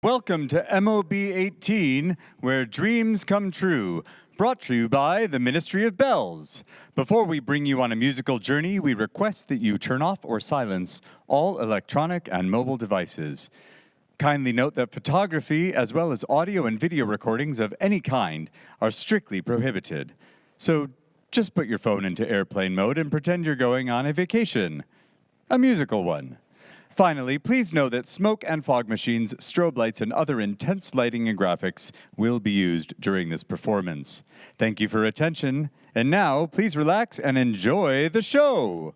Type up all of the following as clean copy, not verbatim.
Welcome to MOB-18, where dreams come true. Brought to you by the Ministry of Bellz. Before we bring you on a musical journey, we request that you turn off or silence all electronic and mobile devices. Kindly note that photography, as well as audio and video recordings of any kind, are strictly prohibited. So just put your phone into airplane mode and pretend you're going on a vacation. A musical one. Finally, please know that smoke and fog machines, strobe lights, and other intense lighting and graphics will be used during this performance. Thank you for attention, and now please relax and enjoy the show.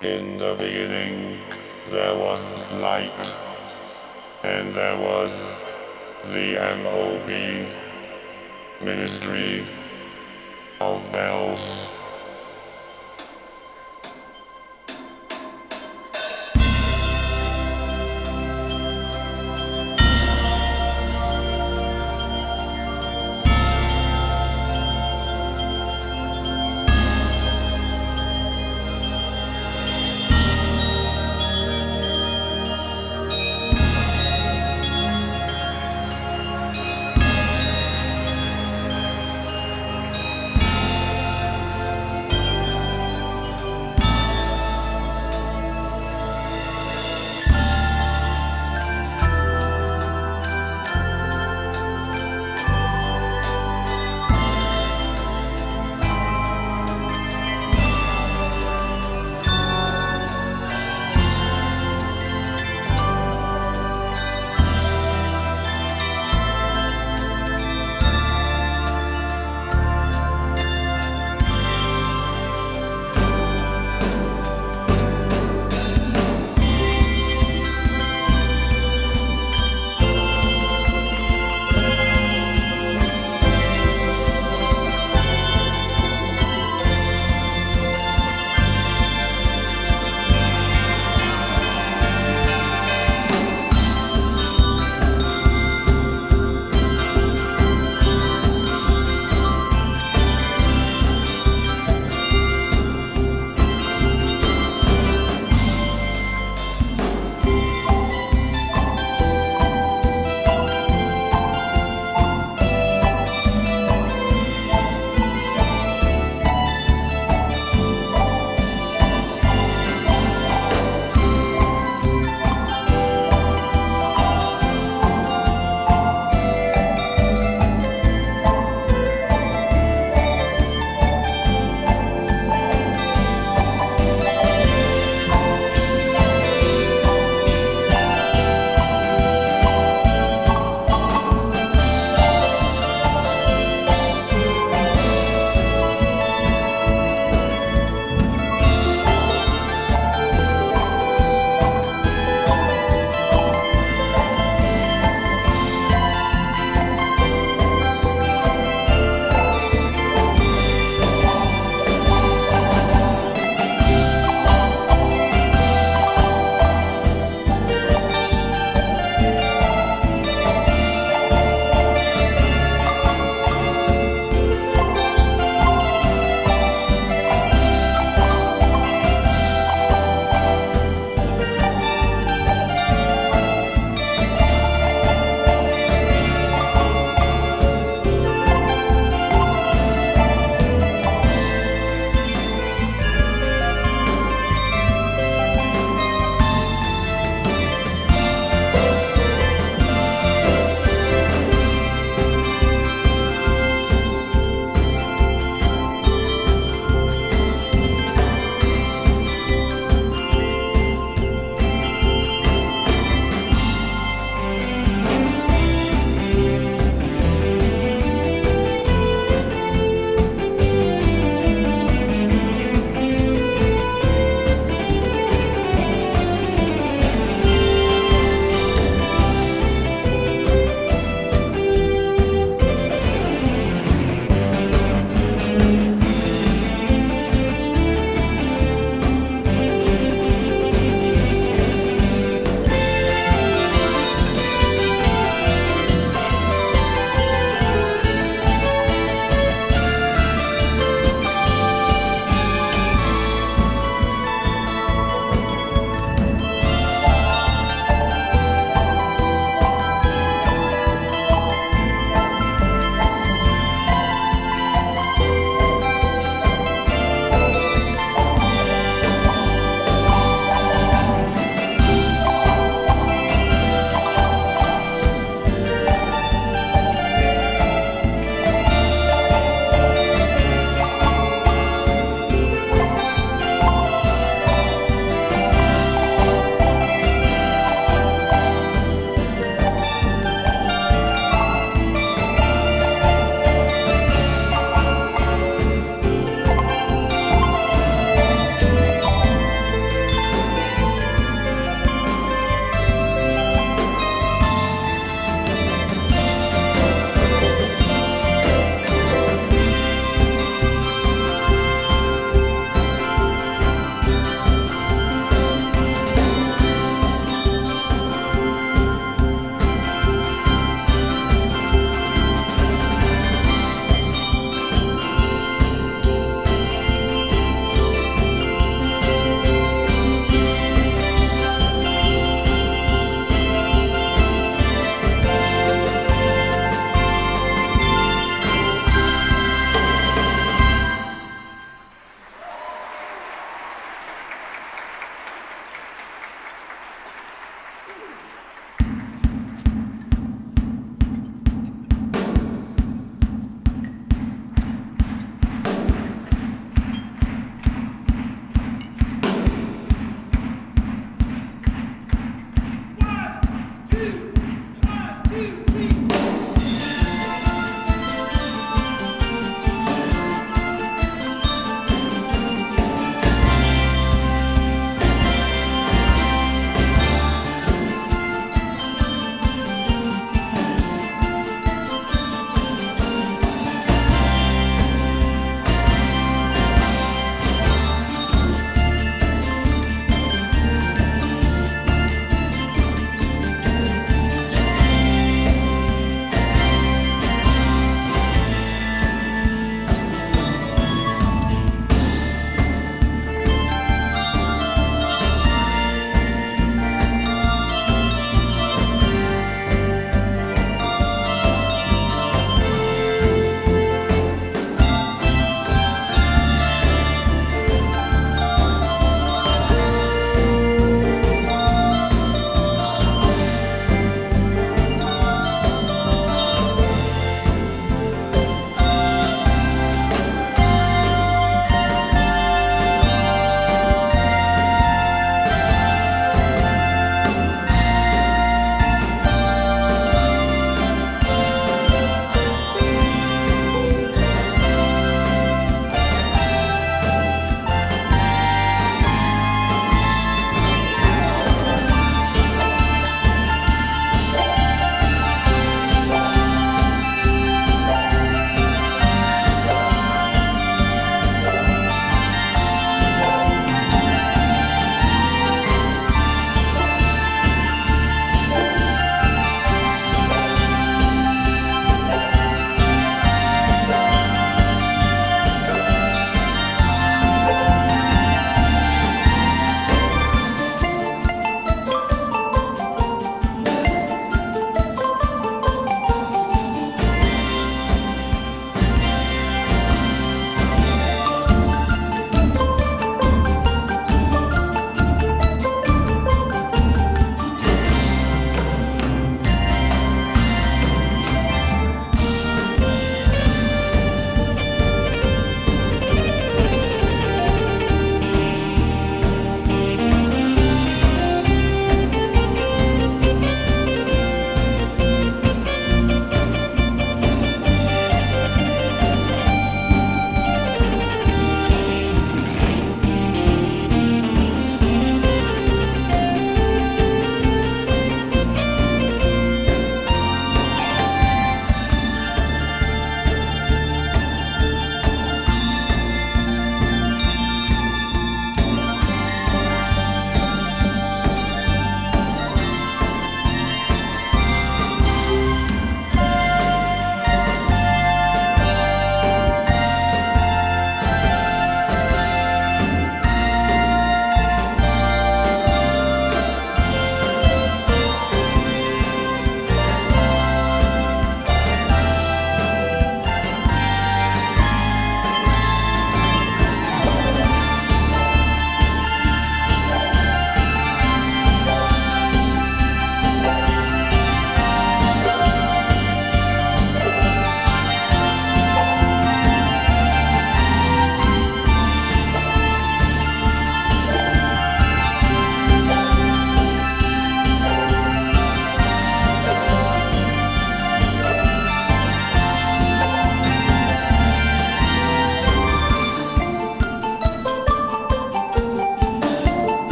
In the beginning, there was light, and there was the MOB, Ministry of Bellz.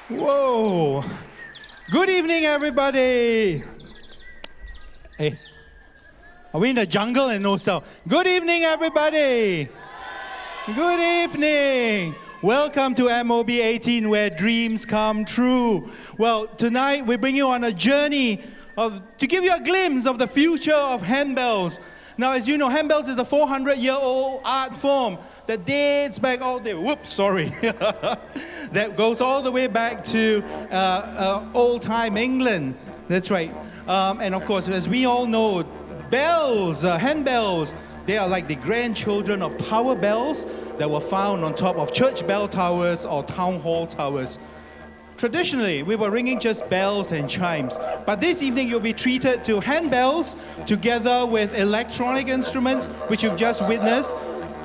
Whoa! Good evening, everybody. Hey, are we in the jungle and no sound? Good evening, everybody. Good evening. Welcome to MOB-18, where dreams come true. Well, tonight we bring you on a journey to give you a glimpse of the future of handbells. Now, as you know, handbells is a 400-year-old art form that dates back all the that goes all the way back to old-time England. That's right. And of course, as we all know, bells, handbells, they are like the grandchildren of tower bells that were found on top of church bell towers or town hall towers. Traditionally, we were ringing just bells and chimes, but this evening you'll be treated to handbells together with electronic instruments, which you've just witnessed,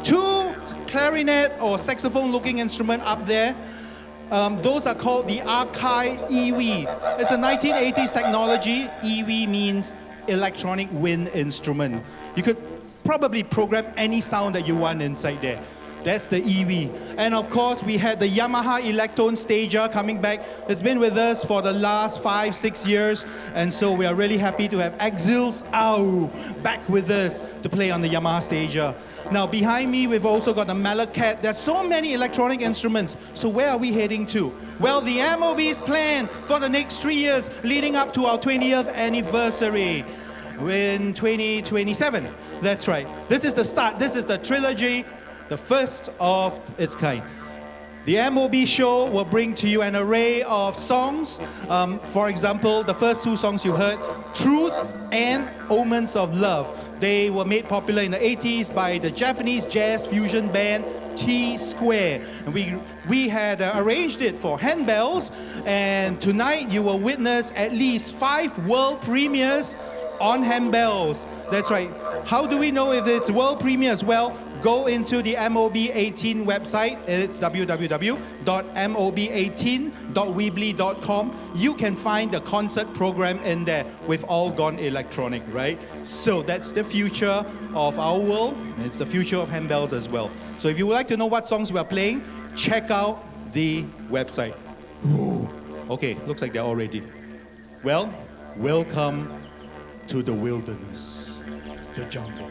two clarinet or saxophone-looking instruments up there. Those are called the Archive EV. It's a 1980s technology. EV means electronic wind instrument. You could probably program any sound that you want inside there. That's the EV. And of course, we had the Yamaha Electone Stager coming back. It's been with us for the last 5-6 years. And so we are really happy to have Exils back with us to play on the Yamaha Stager. Now, behind me, we've also got the Malacat. There's so many electronic instruments. So where are we heading to? Well, the MOB's plan for the next 3 years leading up to our 20th anniversary in 2027. That's right. This is the start. This is the trilogy, the first of its kind. The MOB show will bring to you an array of songs. For example, the first two songs you heard, Truth and Omens of Love. They were made popular in the 80s by the Japanese jazz fusion band T-Square. And we had arranged it for handbells. And tonight you will witness at least 5 world premieres on handbells. That's right. How do we know if it's world premieres? Well, go into the MOB-18 website. It's www.mob18.weebly.com. You can find the concert program in there. We've all gone electronic, right? So that's the future of our world. It's the future of handbells as well. So if you would like to know what songs we are playing, check out the website. Ooh. Okay, looks like they're all ready. Well, welcome to the wilderness, the jungle.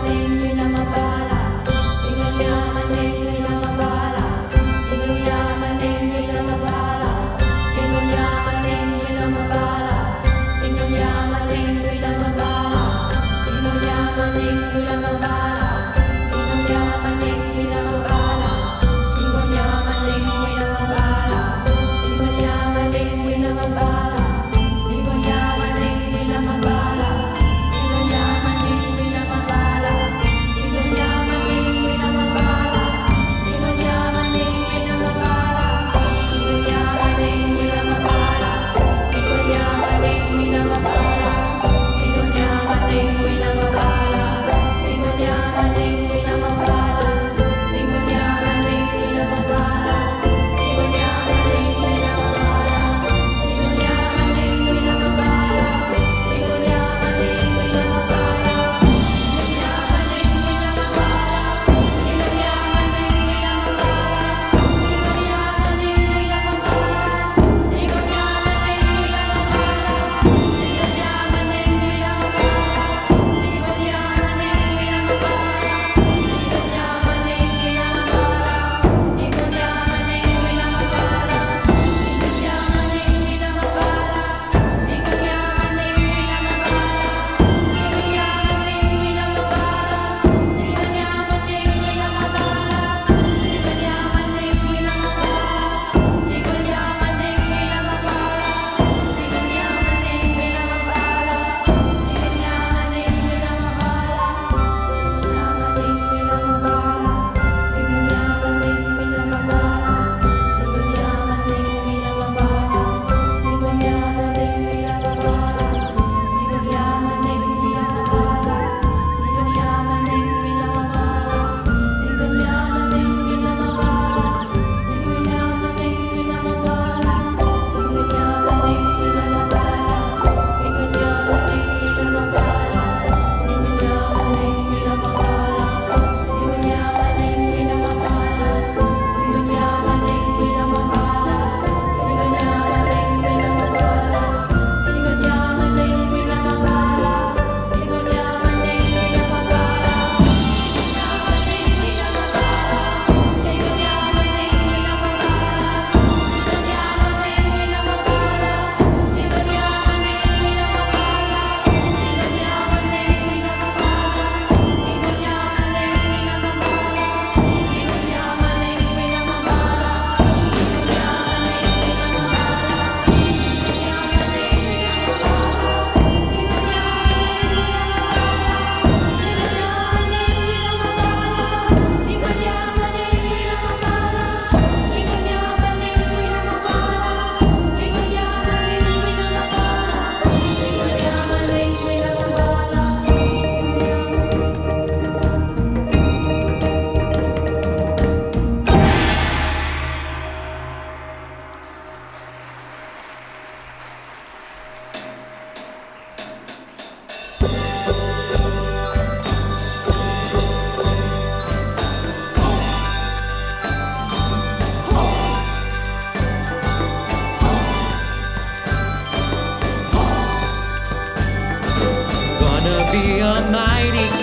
Ding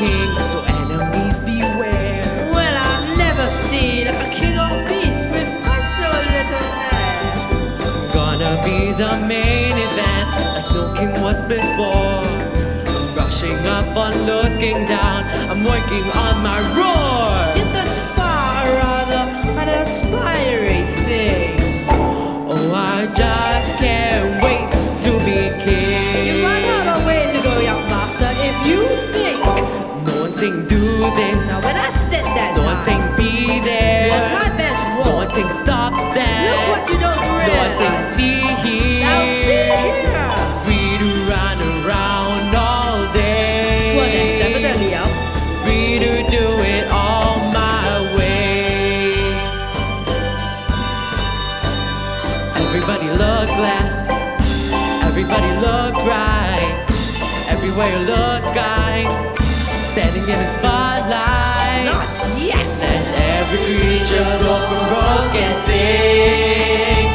king, so enemies beware. Well, I've never seen a king of beasts with quite so little hair. Gonna be the main event, like no king was before. Rushing up on looking down, I'm working on my roar. Yet thus far, rather an inspiring thing. Oh, I just can't wait to be king. You might have a way to go, young master, if you think. No one sing do this, Now when I said that, no one sing be there. what I meant was, No one sing stop that. look what you don't No one sing realize. see Now see here. here. Free to run around all day. Well, that's definitely out. Free to do it all my way. Everybody look left. Everybody look right. Everywhere you look, guy. Standing in the spotlight. Not yet. Let every creature go from broken sing.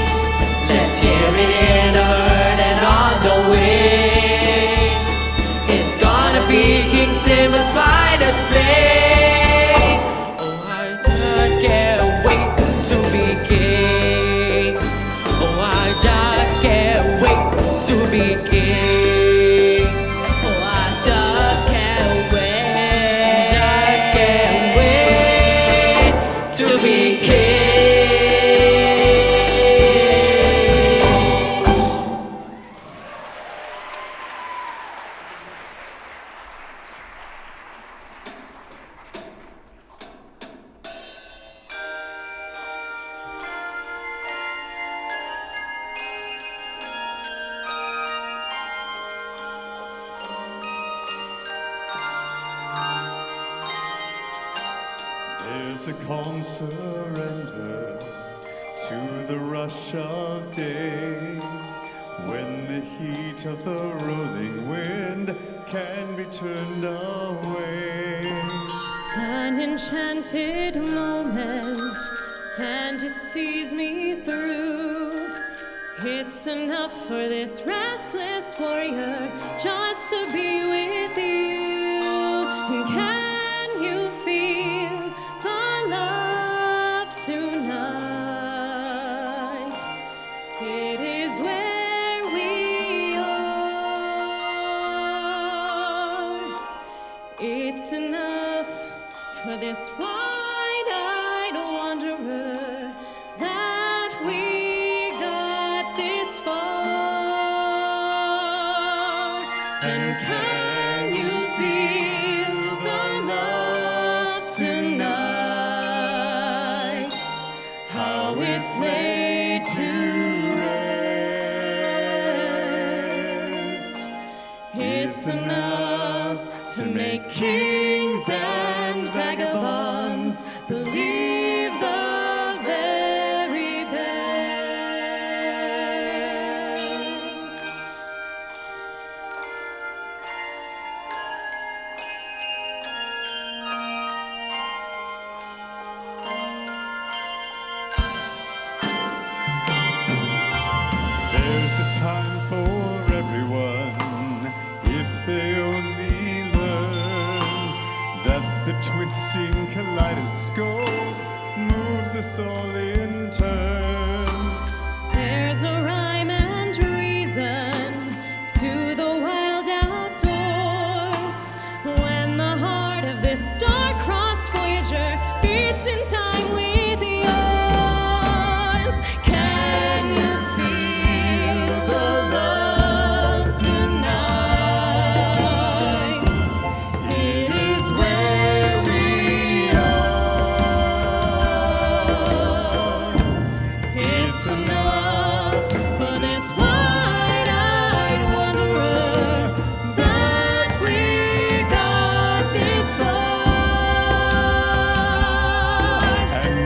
Let's hear it in the herd and on the wing. It's gonna be King Simba's finest play. Oh, I just can't wait to be king. Oh, I just can't wait to be king. Oh, I just can't wait. Just can't wait to be king. There's a calm surrender to the rush of day, when the heat of the rolling wind can be turned away. An enchanted moment, and it sees me through. It's enough for this restless warrior just to be with you. Can you feel the love tonight? It is where we are. It's enough for this wide-eyed wanderer that we got this far. And can you feel the love tonight? How it's laid to rest. It's enough to make kings and vagabonds believe the very best. There's a time for everyone if they only learn that the twisting kaleidoscope moves us all in turn. There's a rhyme and reason to the wild outdoors. When the heart of this star-crossed voyager beats in time with yours. Can you feel the love tonight? It is where we are. It's enough for this wide-eyed wanderer that we got this far. And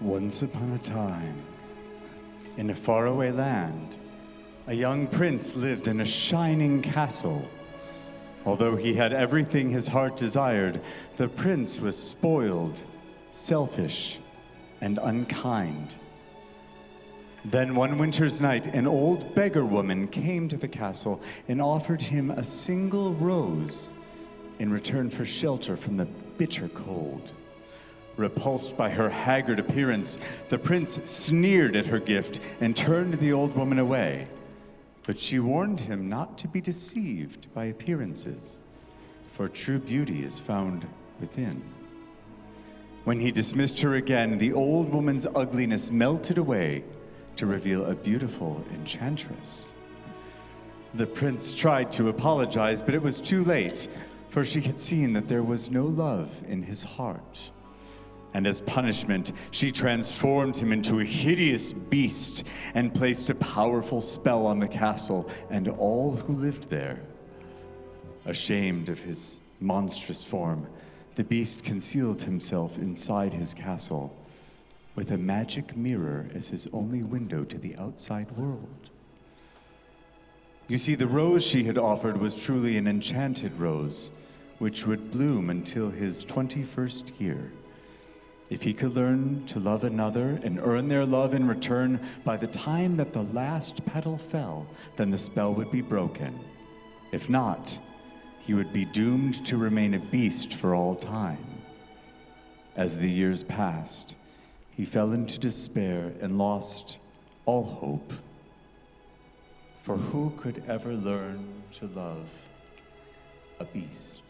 Once upon a time, in a faraway land, a young prince lived in a shining castle. Although he had everything his heart desired, the prince was spoiled, selfish, and unkind. Then one winter's night, an old beggar woman came to the castle and offered him a single rose in return for shelter from the bitter cold. Repulsed by her haggard appearance, the prince sneered at her gift and turned the old woman away. But she warned him not to be deceived by appearances, for true beauty is found within. When he dismissed her again, the old woman's ugliness melted away to reveal a beautiful enchantress. The prince tried to apologize, but it was too late, for she had seen that there was no love in his heart. And as punishment, she transformed him into a hideous beast and placed a powerful spell on the castle and all who lived there. Ashamed of his monstrous form, the beast concealed himself inside his castle with a magic mirror as his only window to the outside world. You see, the rose she had offered was truly an enchanted rose, which would bloom until his 21st year. If he could learn to love another and earn their love in return, by the time that the last petal fell, then the spell would be broken. If not, he would be doomed to remain a beast for all time. As the years passed, he fell into despair and lost all hope. For who could ever learn to love a beast?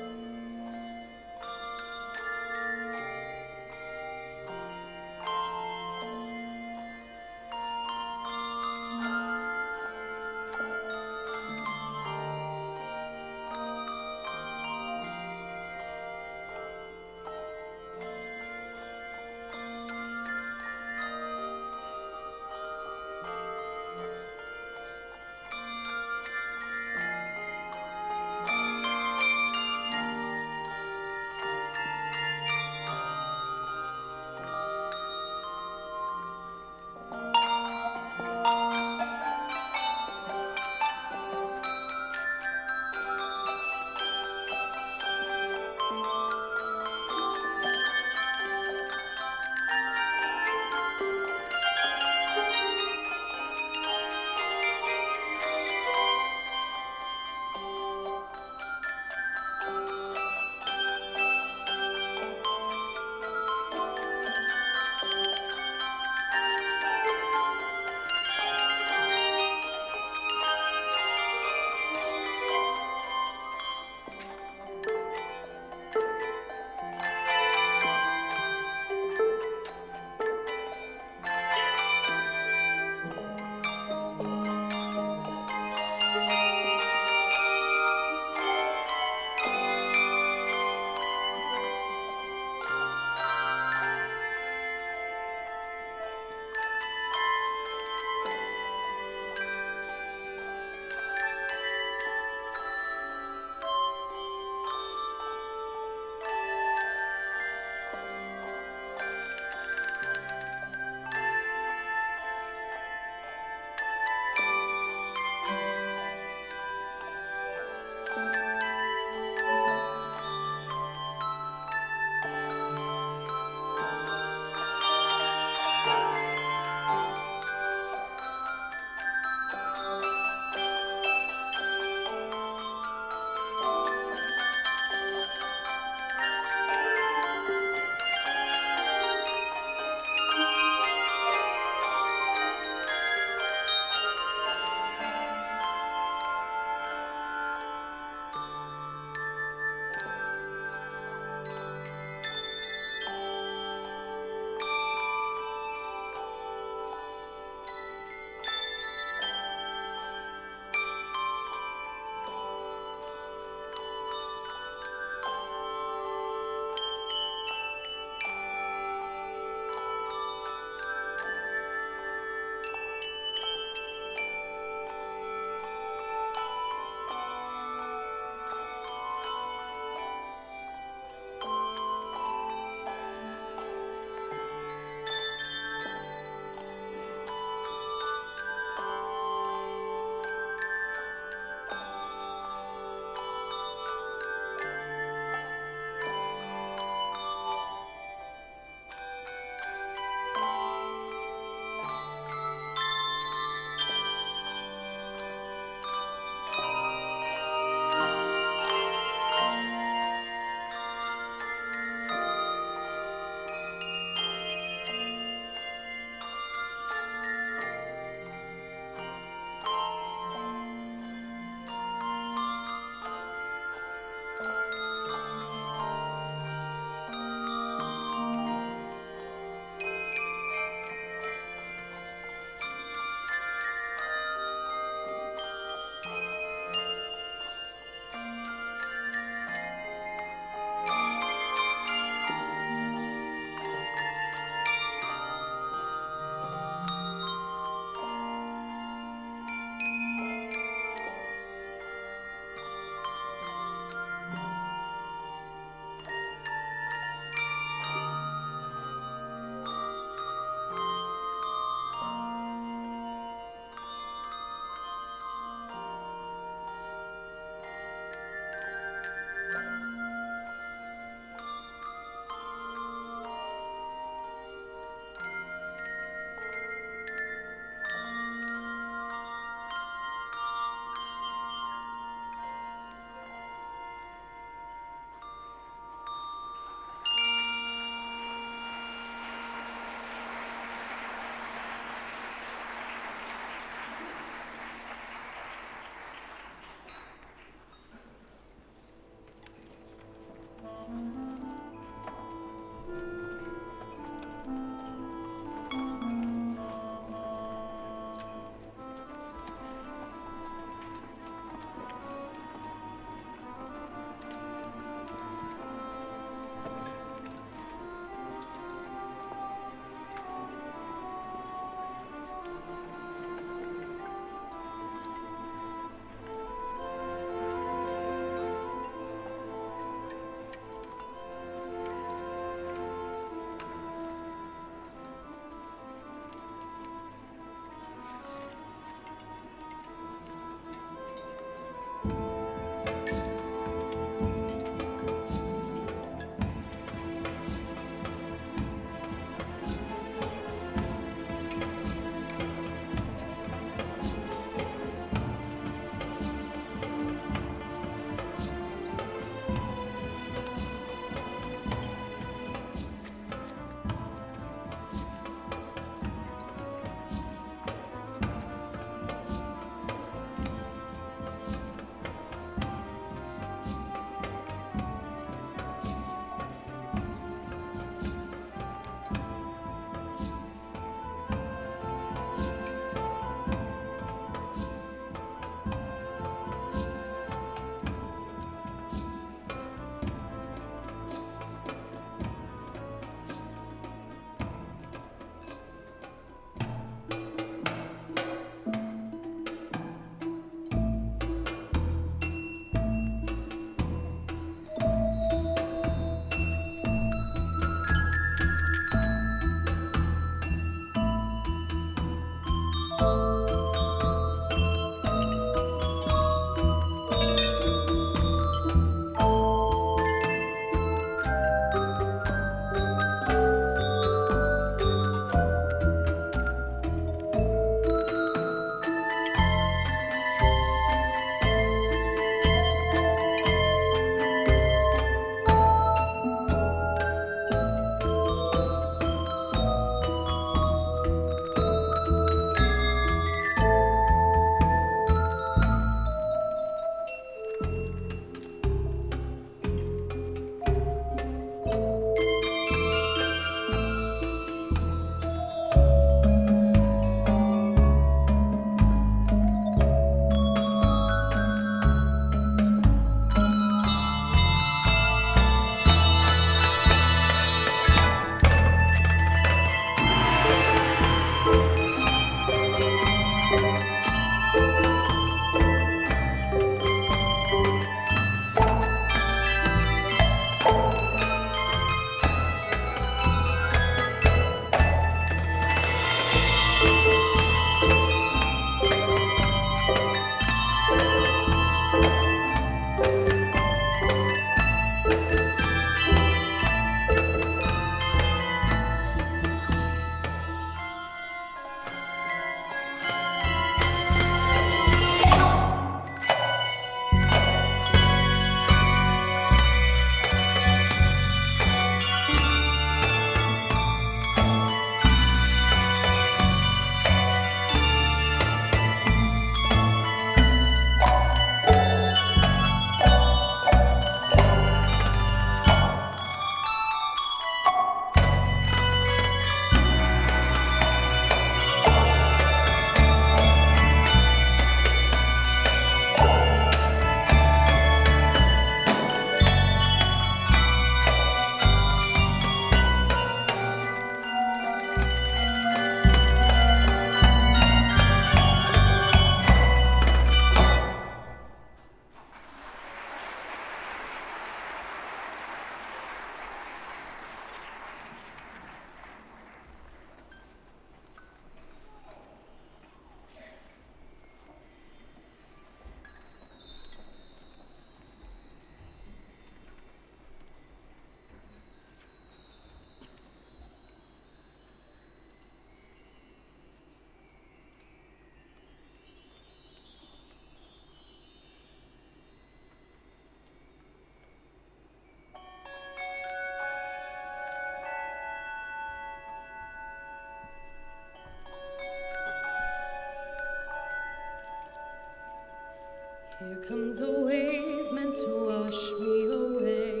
Here comes a wave meant to wash me away,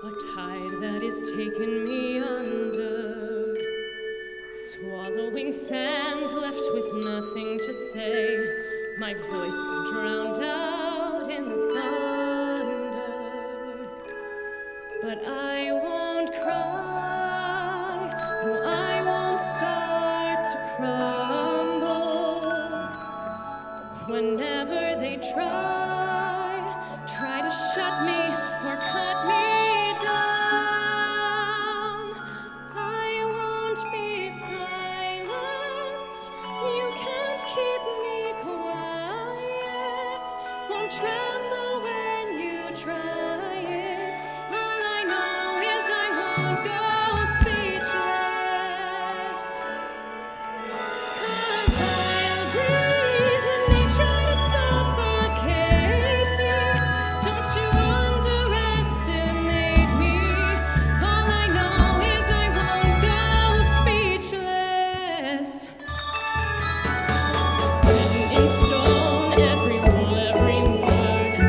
a tide that is taking me under, swallowing sand left with nothing to say, my voice drowned out in the thunder. But I won't cry, no, I won't start to crumble. Whenever they try to shut me or cut me down, I won't be silenced. You can't keep me quiet. Won't tremble when you try it. All I know is I won't go speechless. 'Cause I'll breathe in nature to suffocate me. Don't you underestimate me. All I know is I won't go speechless. Written in stone, every rule, every word.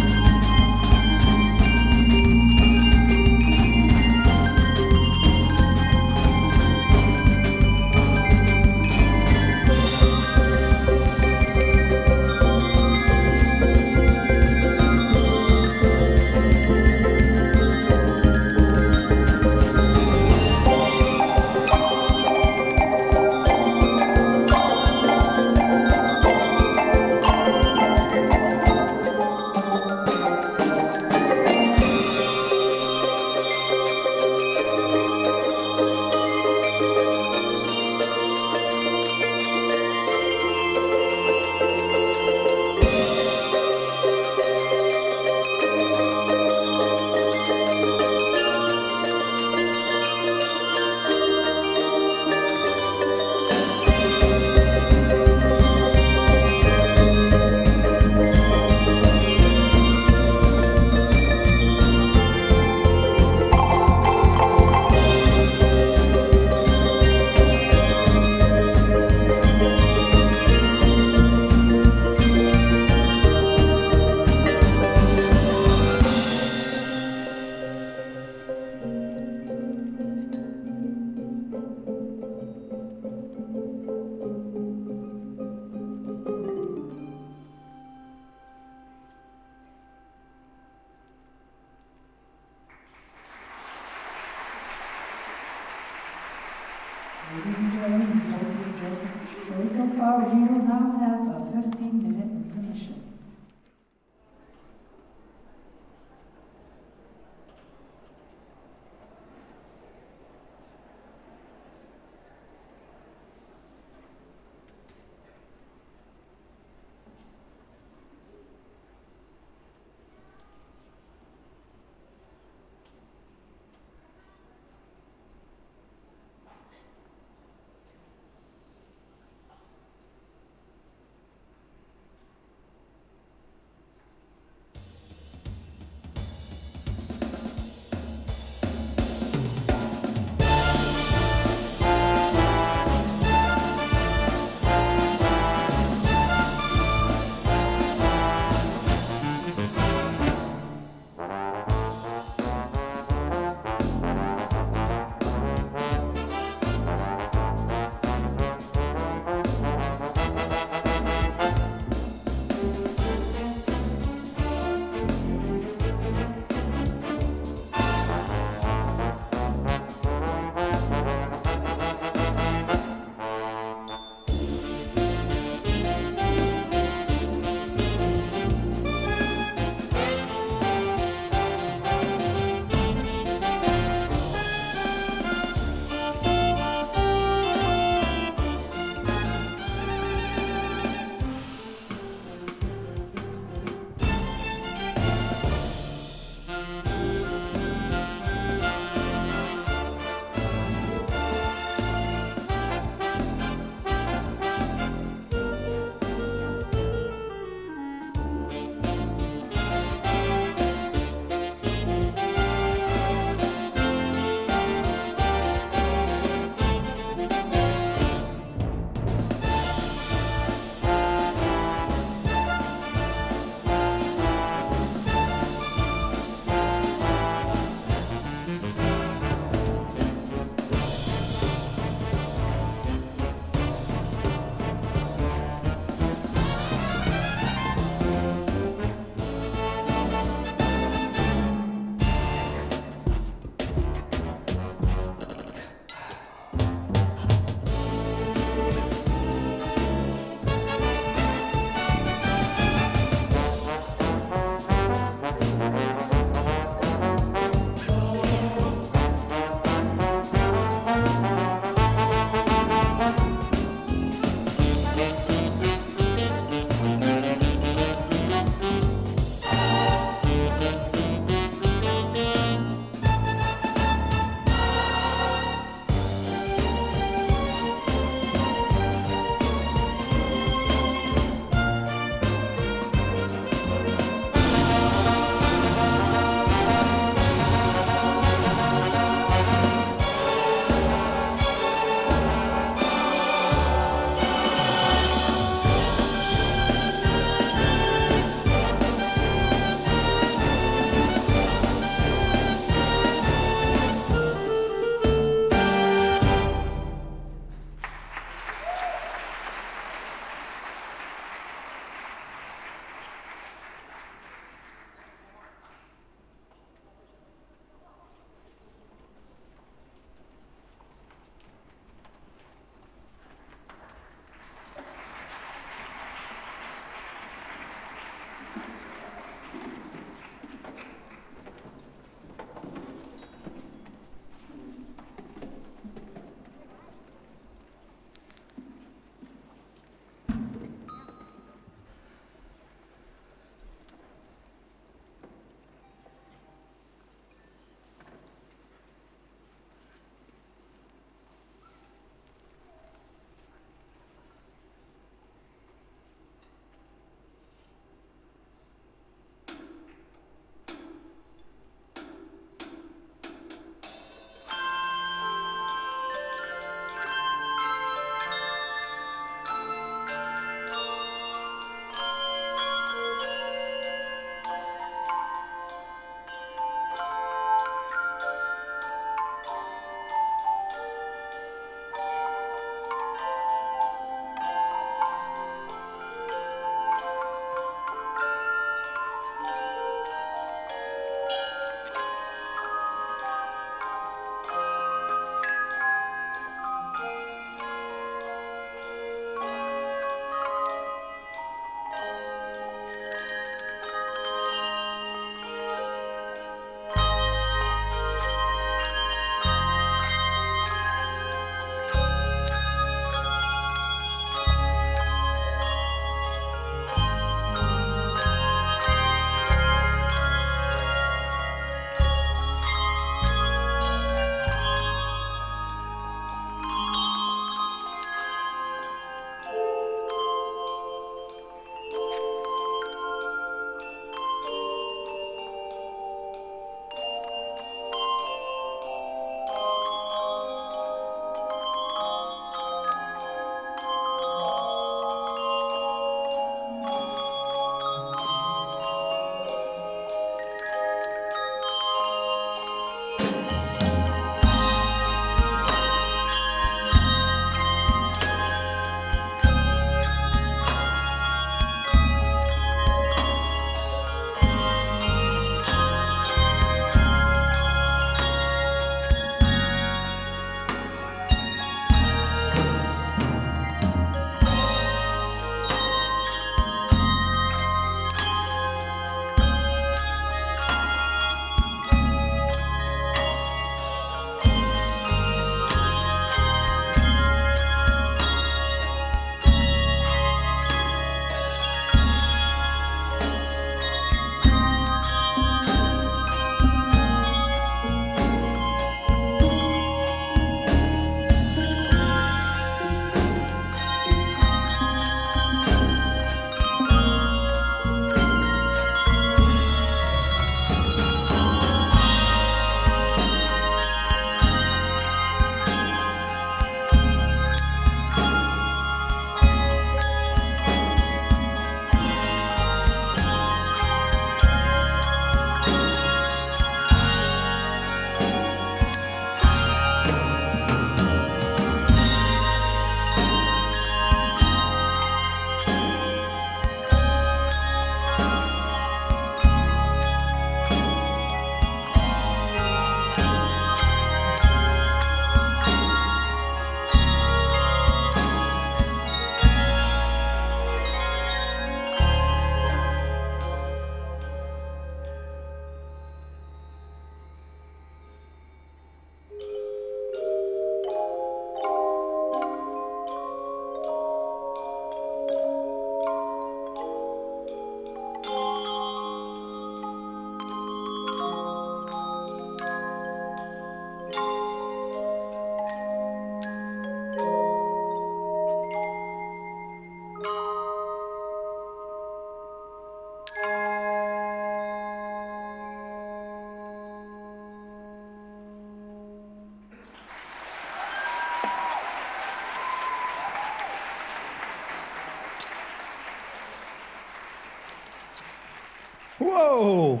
Whoa!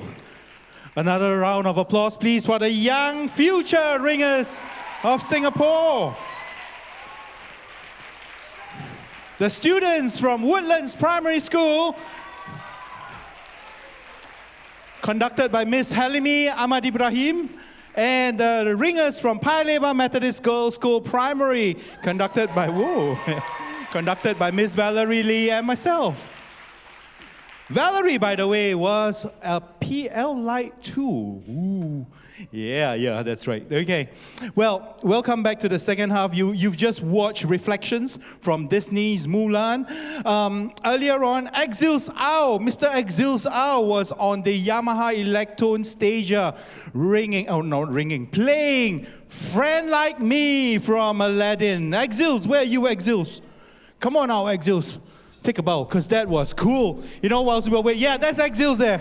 Another round of applause, please, for the young future ringers of Singapore. The students from Woodlands Primary School, conducted by Miss Halimi Ahmad Ibrahim, and the ringers from Paya Lebar Methodist Girls' School Primary, conducted by Miss Valerie Lee and myself. Valerie, by the way, was a PL Light 2. Ooh. Yeah, that's right. Okay. Well, welcome back to the second half. You've just watched reflections from Disney's Mulan. Earlier on, Mr. Exils Ao was on the Yamaha Electone Stager, playing Friend Like Me from Aladdin. Exils, where are you, Exils? Come on now, Exils. Take a bow, because that was cool. You know, whilst we were waiting, yeah, that's Exils there.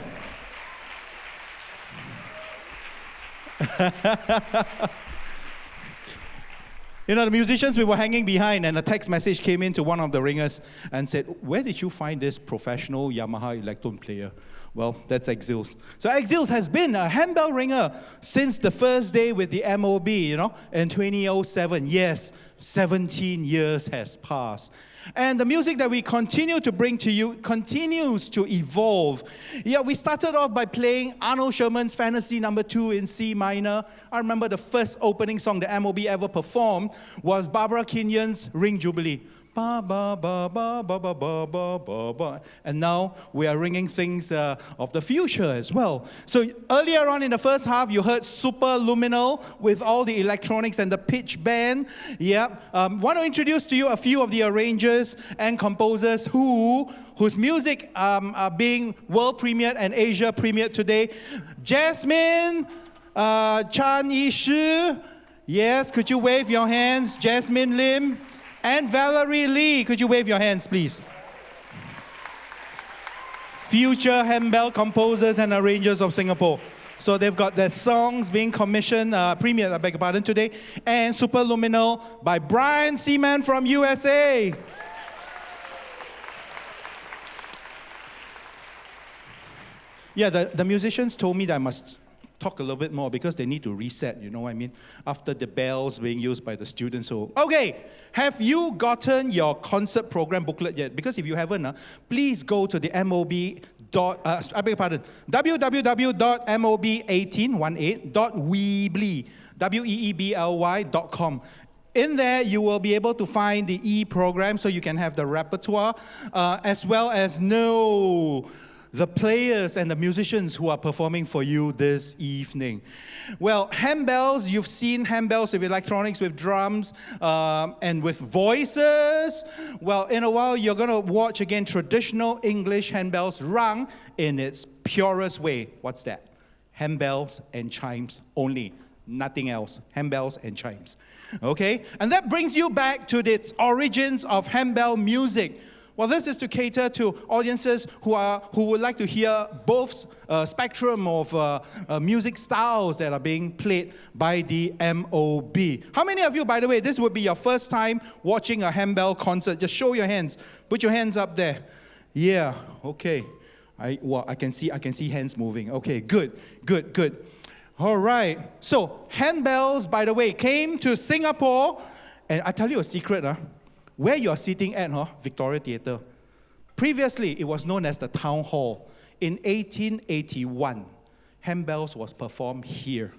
You know, the musicians, we were hanging behind, and a text message came in to one of the ringers and said, where did you find this professional Yamaha Electone player? Well, that's Exils. So Exils has been a handbell ringer since the first day with the MOB, you know, in 2007. Yes, 17 years has passed. And the music that we continue to bring to you continues to evolve. Yeah, we started off by playing Arnold Sherman's Fantasy No. 2 in C minor. I remember the first opening song the MOB ever performed was Barbara Kenyon's Ring Jubilee. Ba, ba, ba, ba, ba, ba, ba, ba, ba, ba. And now we are ringing things of the future as well. So earlier on in the first half, you heard Super Luminal with all the electronics and the pitch band. Yep. Want to introduce to you a few of the arrangers and composers whose music are being world premiered and Asia premiered today. Jasmine Chan Yi-shi. Yes, could you wave your hands? Jasmine Lim. And Valerie Lee, could you wave your hands, please? Future handbell composers and arrangers of Singapore. So they've got their songs being commissioned, premiered, I beg your pardon, today. And Super Luminal by Brian Seaman from USA. Yeah, the musicians told me that I must talk a little bit more because they need to reset, you know what I mean? After the bells being used by the students. So, okay, have you gotten your concert program booklet yet? Because if you haven't, please go to the www.mob18.weebly.com. In there, you will be able to find the e-program so you can have the repertoire, as well as know the players and the musicians who are performing for you this evening. Well, handbells, you've seen handbells with electronics, with drums, and with voices. Well, in a while, you're going to watch again traditional English handbells rung in its purest way. What's that? Handbells and chimes only. Nothing else. Handbells and chimes. Okay? And that brings you back to its origins of handbell music. Well, this is to cater to audiences who would like to hear both spectrum of music styles that are being played by the MOB. How many of you, by the way, this would be your first time watching a handbell concert? Just show your hands. Put your hands up there. Yeah, okay. I can see hands moving. Okay, good. All right. So, handbells, by the way, came to Singapore. And I tell you a secret, where you are sitting at, Victoria Theatre. Previously, it was known as the Town Hall. In 1881, handbells was performed here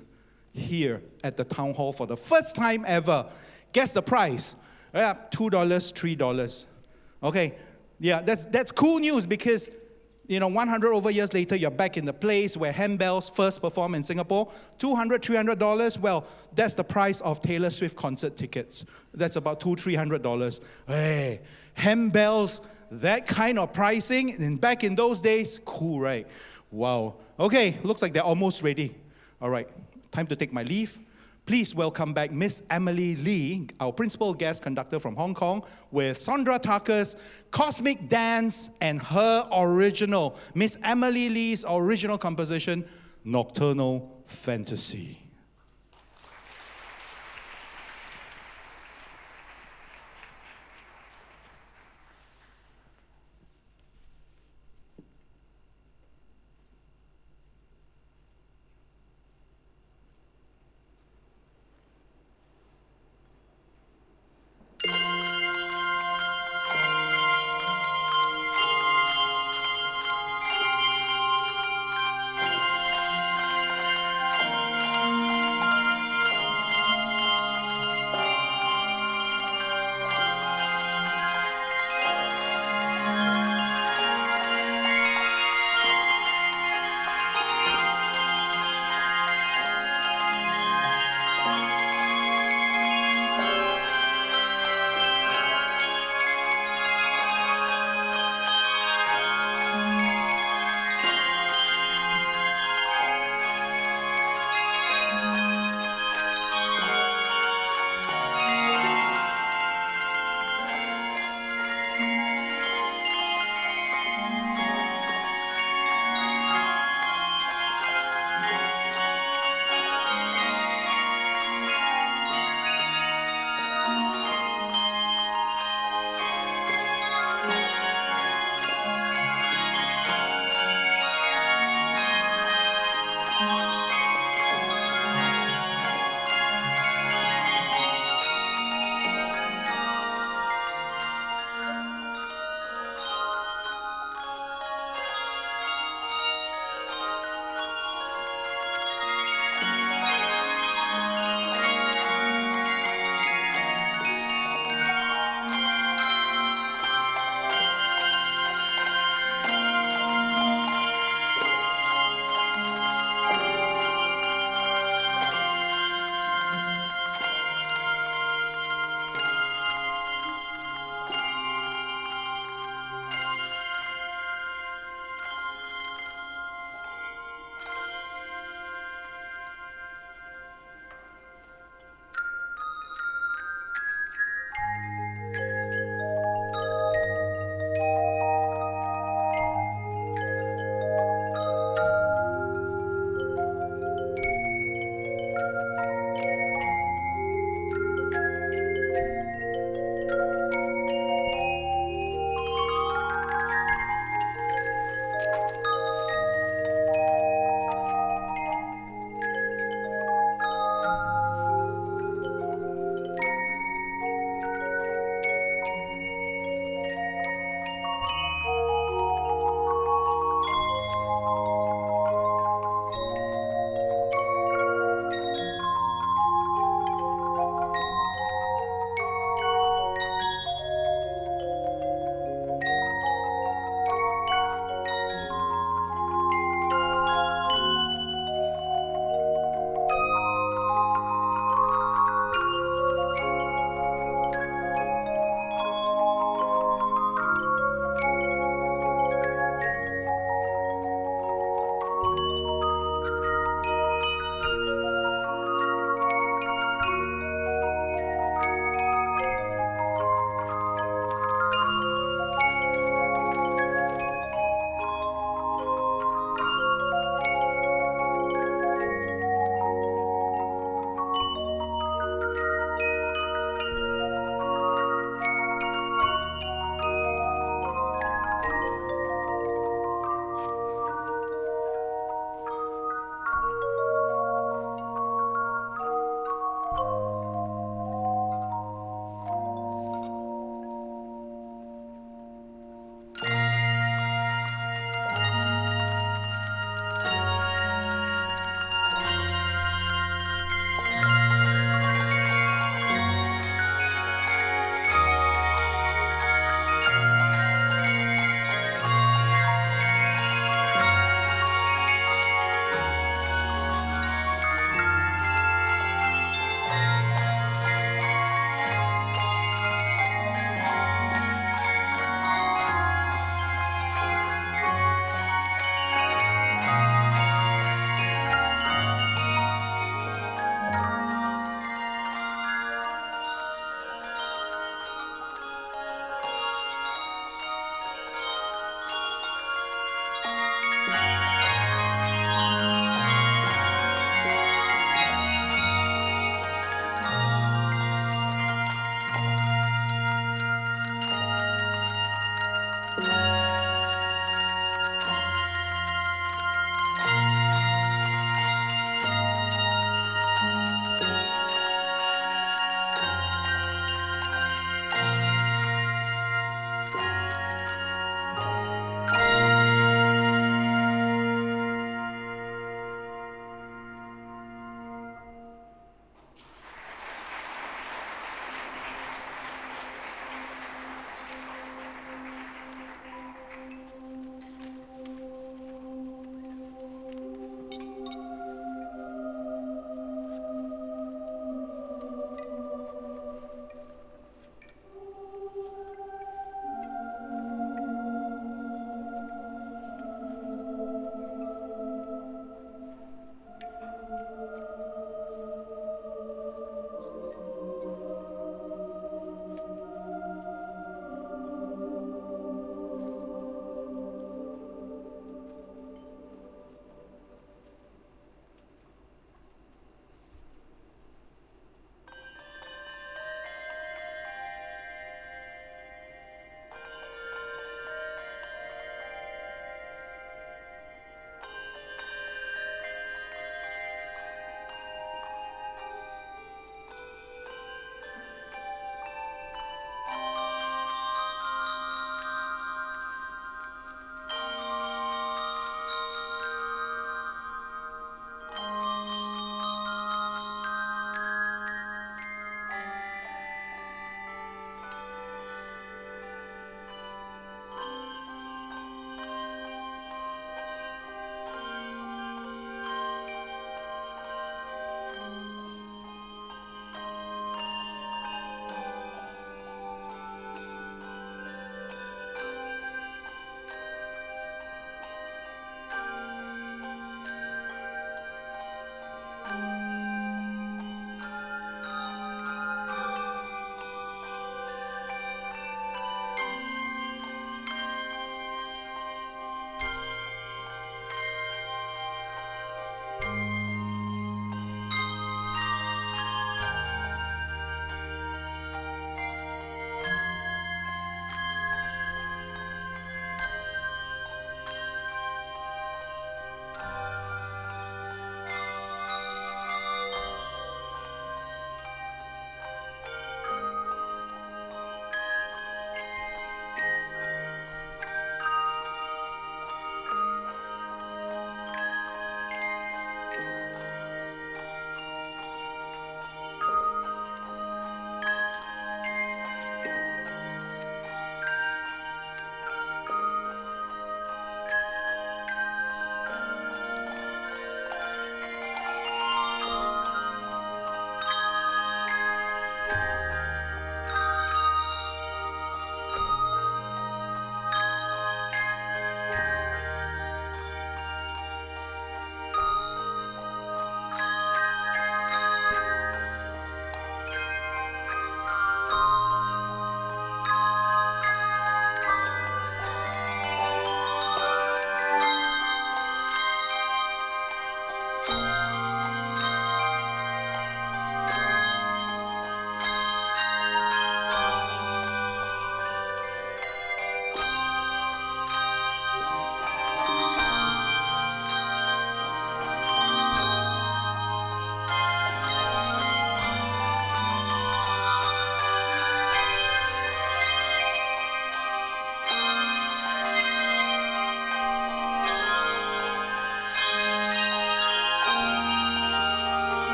at the Town Hall for the first time ever. Guess the price? $2, $3. Okay, yeah, that's cool news because 100 over years later, you're back in the place where handbells first performed in Singapore. $200, $300, well, that's the price of Taylor Swift concert tickets. That's about $200, $300. Hey, handbells, that kind of pricing, and back in those days, cool, right? Wow. Okay, looks like they're almost ready. All right, time to take my leave. Please welcome back Miss Emily Lee, our principal guest conductor from Hong Kong, with Sondra Tucker's Cosmic Dance and her original, Miss Emily Lee's original composition, Nocturnal Fantasy.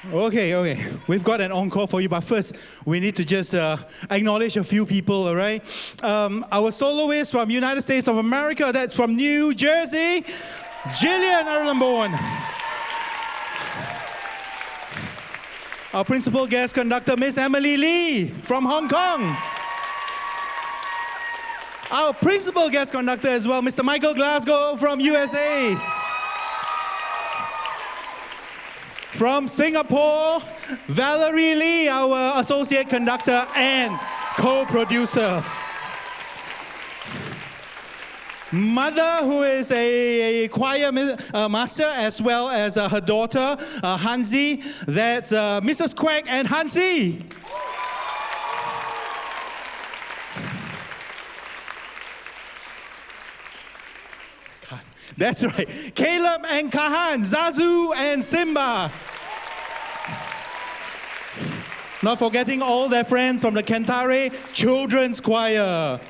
Okay. We've got an encore for you, but first, we need to just acknowledge a few people, all right? Our soloist from United States of America, that's from New Jersey, Jillian, our number one. Our principal guest conductor, Miss Emily Lee from Hong Kong. Our principal guest conductor as well, Mr. Michael Glasgow from USA. From Singapore, Valerie Lee, our associate conductor and co-producer. Mother, who is a choir master, as well as her daughter, Hansi. That's Mrs. Quack and Hansi. That's right. Caleb and Kahan, Zazu and Simba. Not forgetting all their friends from the Kentare Children's Choir.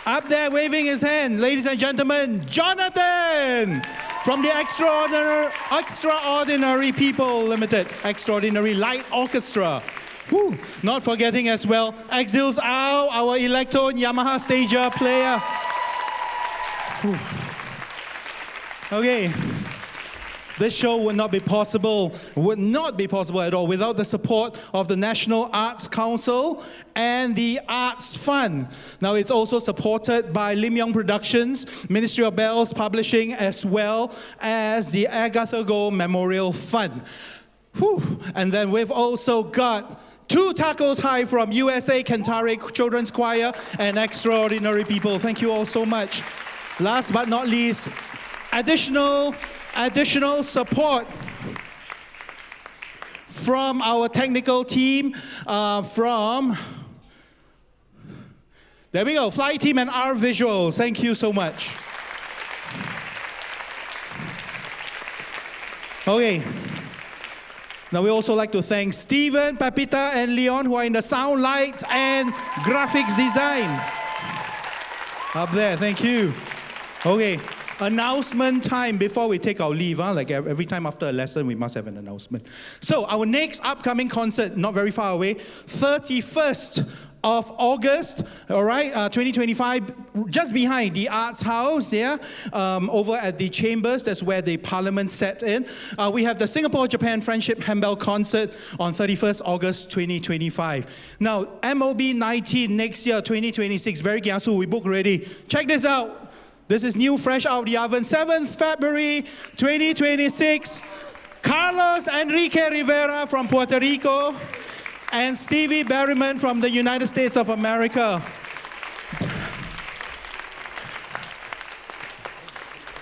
Up there waving his hand, ladies and gentlemen, Jonathan from the Extraordinary People Limited, Extraordinary Light Orchestra. Woo. Not forgetting as well, Exils Ao, our Electron Yamaha Stager player. Woo. Okay. This show would not be possible at all without the support of the National Arts Council and the Arts Fund. Now it's also supported by Lim Yong Productions, Ministry of Bellz Publishing, as well as the Agatha Go Memorial Fund. Whew. And then we've also got 2 tacos high from USA Kentare Children's Choir and Extraordinary People. Thank you all so much. Last but not least, additional support from our technical team, there we go, Fly Team and R Visuals. Thank you so much. Okay. Now we also like to thank Stephen, Pepita, and Leon, who are in the sound, lights, and graphics design. Up there, thank you. Okay. Announcement time before we take our leave. Like every time after a lesson, we must have an announcement. So our next upcoming concert, not very far away, 31st of August, all right, 2025, just behind the Arts House, over at the Chambers. That's where the Parliament sat in. We have the Singapore-Japan Friendship Handbell concert on 31st August 2025. Now, MOB-19 next year, 2026, very kiasu, we book ready. Check this out. This is new, fresh out of the oven. 7th February 2026, Carlos Enrique Rivera from Puerto Rico and Stevie Berryman from the United States of America.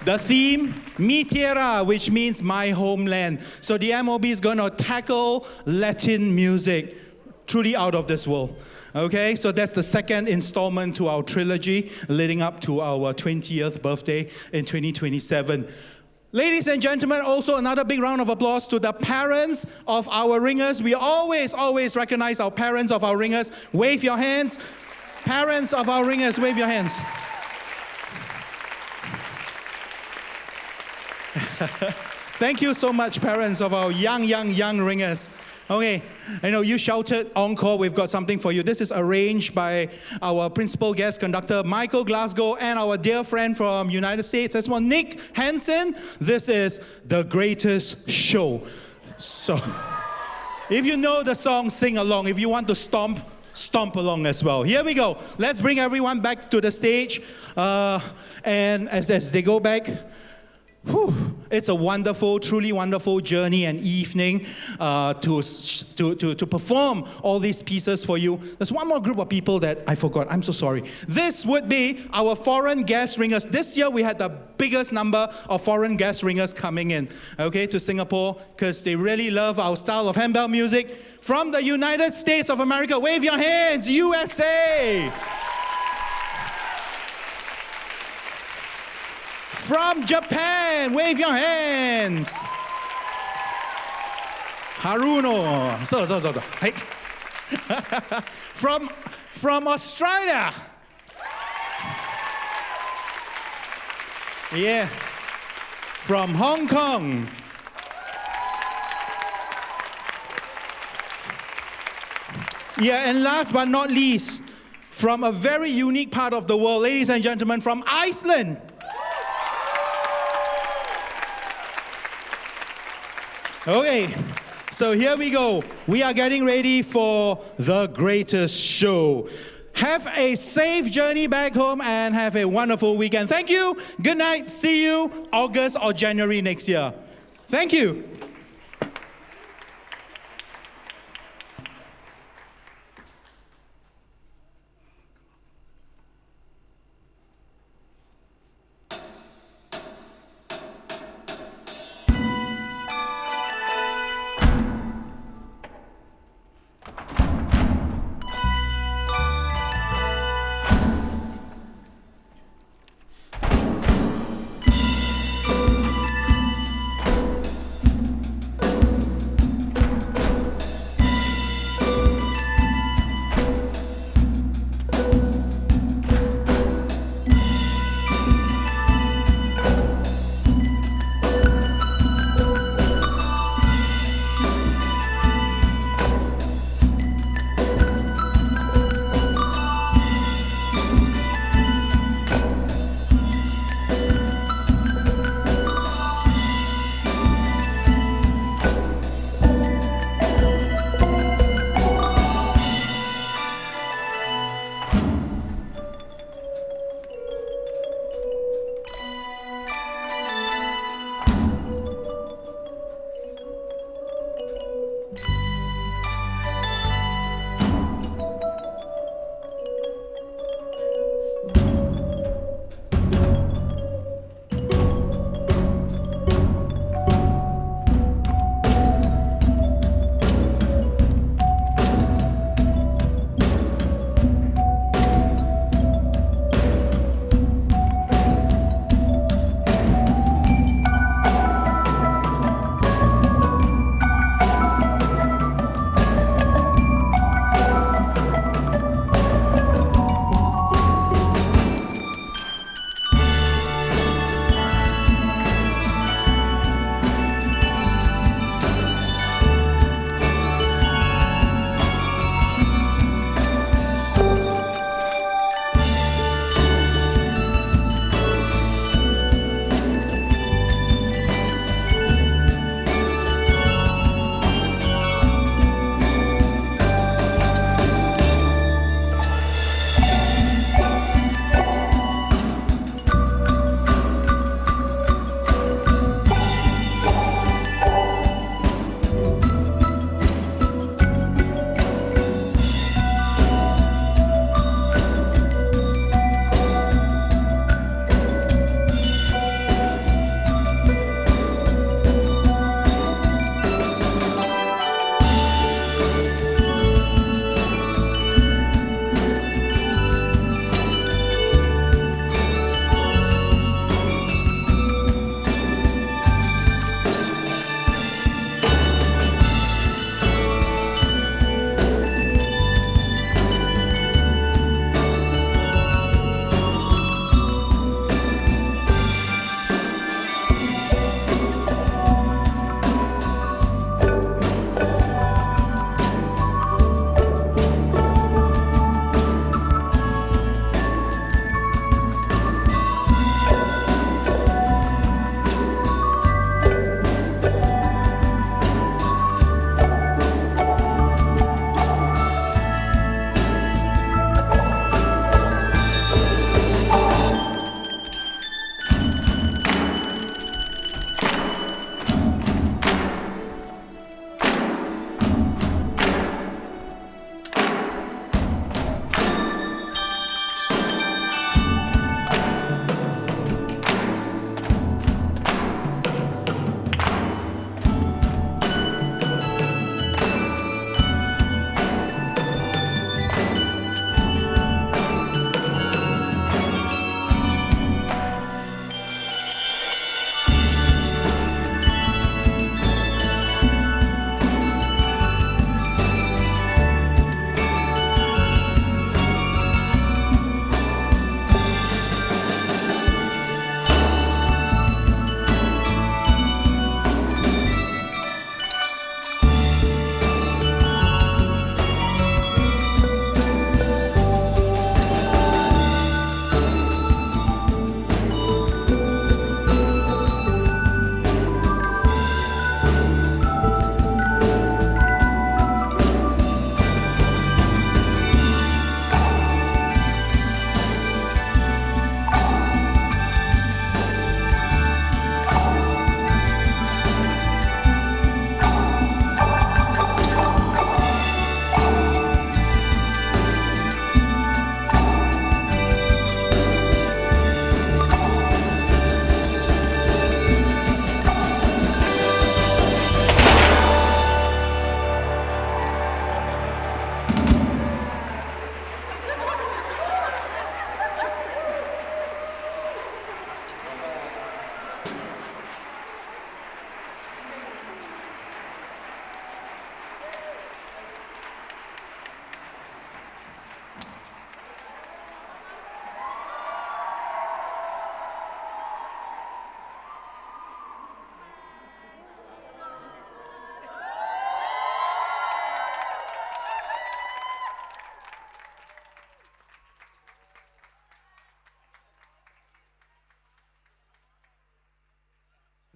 The theme, Mi Tierra, which means my homeland. So the MOB is going to tackle Latin music, truly out of this world. Okay, so that's the second installment to our trilogy leading up to our 20th birthday in 2027. Ladies and gentlemen, also another big round of applause to the parents of our ringers. We always recognize our parents of our ringers. Wave your hands. Parents of our ringers, wave your hands. Thank you so much, parents of our young ringers. Okay, I know you shouted encore. We've got something for you. This is arranged by our principal guest conductor, Michael Glasgow, and our dear friend from United States as well, Nick Hansen. This is The Greatest Show. So, if you know the song, sing along. If you want to stomp along as well. Here we go. Let's bring everyone back to the stage. And as they go back, it's a wonderful, truly wonderful journey and evening to perform all these pieces for you. There's one more group of people that I forgot. I'm so sorry. This would be our foreign guest ringers. This year we had the biggest number of foreign guest ringers coming in, okay, to Singapore because they really love our style of handbell music. From the United States of America, wave your hands, USA! From Japan, wave your hands. Haruno. So. Hey. From Australia. Yeah. from Hong Kong. Yeah, and last but not least, from a very unique part of the world, ladies and gentlemen, from Iceland. Okay, so here we go. We are getting ready for the greatest show. Have a safe journey back home and have a wonderful weekend. Thank you. Good night. See you August or January next year. Thank you.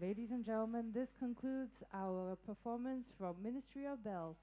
Ladies and gentlemen, this concludes our performance from Ministry of Bellz.